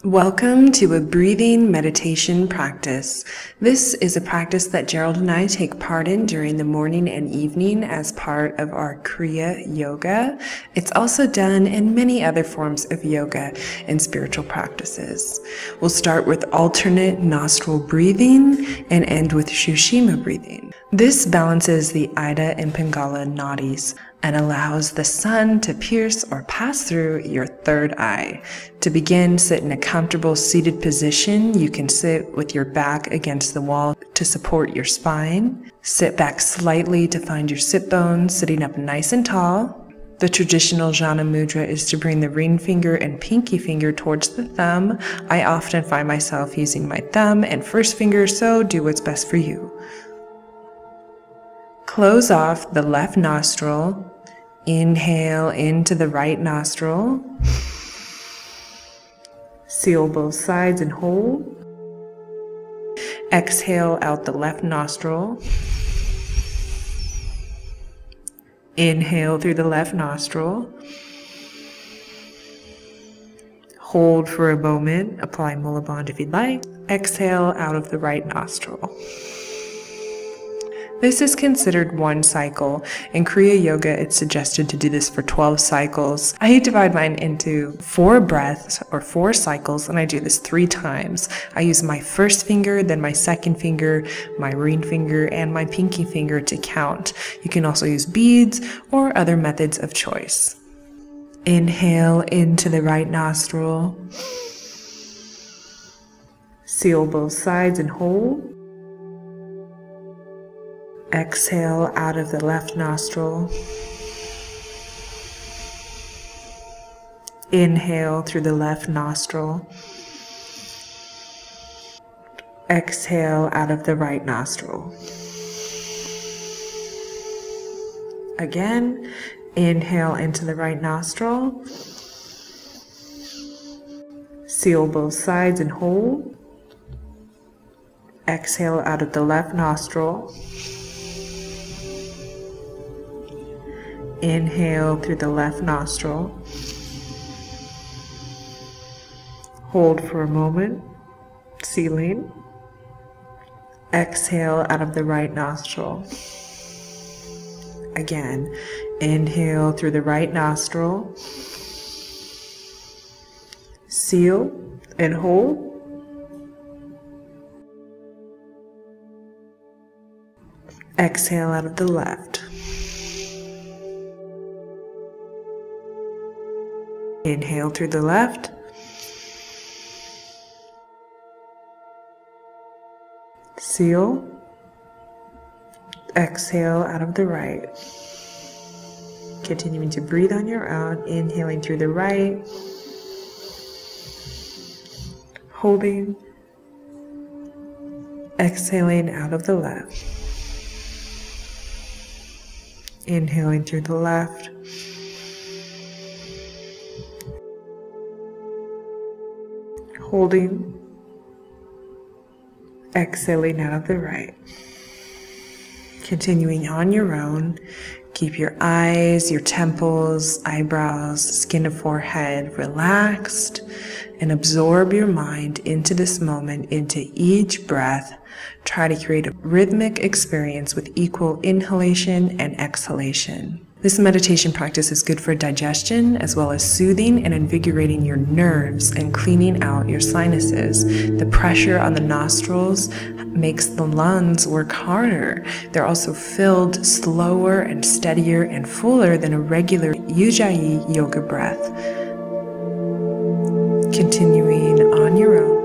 Welcome to a breathing meditation practice. This is a practice that Gerald and I take part in during the morning and evening as part of our Kriya yoga. It's also done in many other forms of yoga and spiritual practices. We'll start with alternate nostril breathing and end with sushumna breathing. This balances the Ida and Pingala Nadis and allows the sun to pierce or pass through your third eye. To begin, sit in a comfortable seated position. You can sit with your back against the wall to support your spine. Sit back slightly to find your sit bones, sitting up nice and tall. The traditional jhana mudra is to bring the ring finger and pinky finger towards the thumb. I often find myself using my thumb and first finger, so do what's best for you. Close off the left nostril. Inhale into the right nostril. Seal both sides and hold. Exhale out the left nostril. Inhale through the left nostril. Hold for a moment. Apply Mula Bandha if you'd like. Exhale out of the right nostril. This is considered one cycle. In Kriya Yoga, it's suggested to do this for 12 cycles. I divide mine into 4 breaths or 4 cycles, and I do this 3 times. I use my first finger, then my second finger, my ring finger, and my pinky finger to count. You can also use beads or other methods of choice. Inhale into the right nostril. Seal both sides and hold. Exhale out of the left nostril. Inhale through the left nostril. Exhale out of the right nostril. Again, inhale into the right nostril. Seal both sides and hold. Exhale out of the left nostril. Inhale through the left nostril. Hold for a moment, sealing. Exhale out of the right nostril. Again, inhale through the right nostril. Seal and hold. Exhale out of the left. Inhale through the left. Seal. Exhale out of the right. Continuing to breathe on your own, inhaling through the right. Holding. Exhaling out of the left. Inhaling through the left. Holding, exhaling out of the right. Continuing on your own, keep your eyes, your temples, eyebrows, skin of forehead relaxed, and absorb your mind into this moment, into each breath. Try to create a rhythmic experience with equal inhalation and exhalation. This meditation practice is good for digestion, as well as soothing and invigorating your nerves and cleaning out your sinuses. The pressure on the nostrils makes the lungs work harder. They're also filled slower and steadier and fuller than a regular Ujjayi yoga breath. Continuing on your own.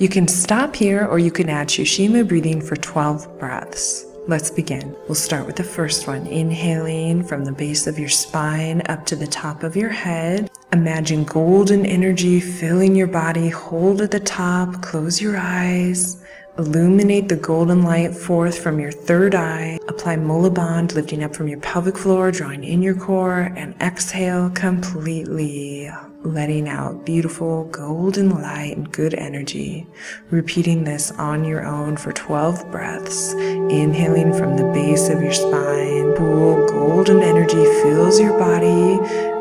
You can stop here or you can add sushumna breathing for 12 breaths. Let's begin. We'll start with the first one. Inhaling from the base of your spine up to the top of your head. Imagine golden energy filling your body. Hold at the top. Close your eyes. Illuminate the golden light forth from your third eye. Apply Mula Bandha, lifting up from your pelvic floor, drawing in your core, and exhale completely, letting out beautiful golden light and good energy. Repeating this on your own for 12 breaths. Inhaling from the base of your spine. Cool golden energy fills your body,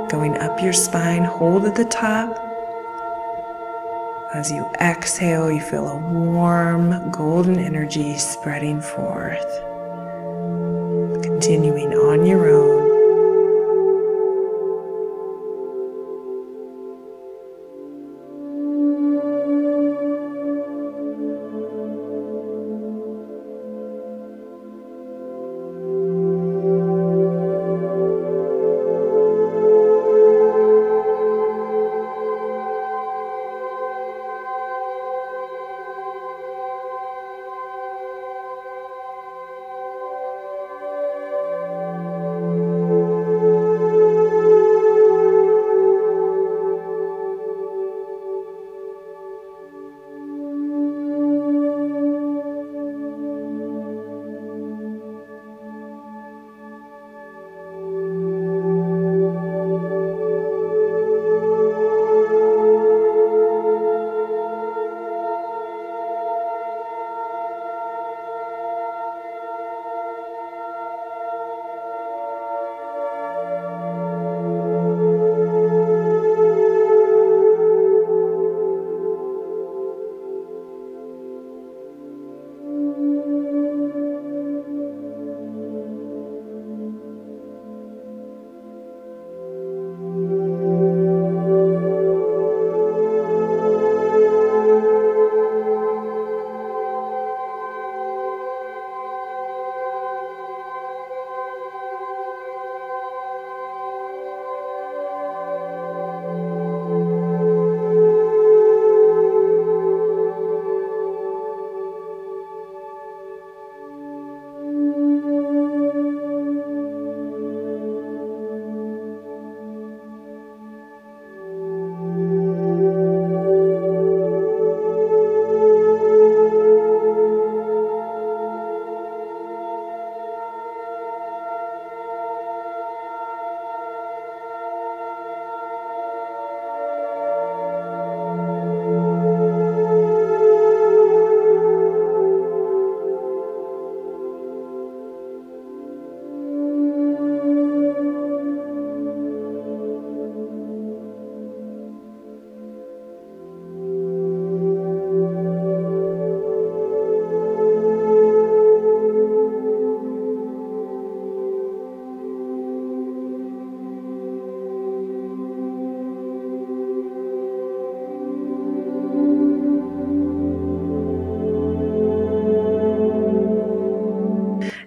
going up your spine. Hold at the top. As you exhale, you feel a warm, golden energy spreading forth. Continuing on your own.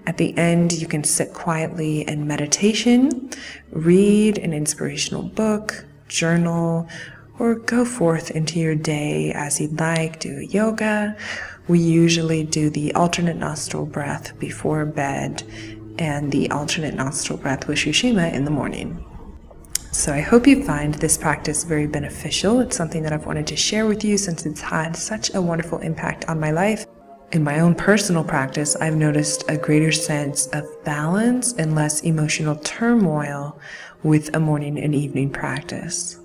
At the end, you can sit quietly in meditation, read an inspirational book, journal, or go forth into your day as you'd like. Do yoga. We usually do the alternate nostril breath before bed and the alternate nostril breath with sushumna in the morning. So I hope you find this practice very beneficial. It's something that I've wanted to share with you since it's had such a wonderful impact on my life. In my own personal practice, I've noticed a greater sense of balance and less emotional turmoil with a morning and evening practice.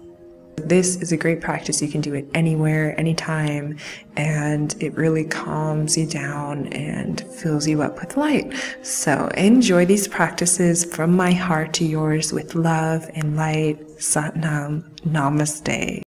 This is a great practice. You can do it anywhere, anytime, and it really calms you down and fills you up with light. So enjoy these practices from my heart to yours with love and light. Sat Nam. Namaste.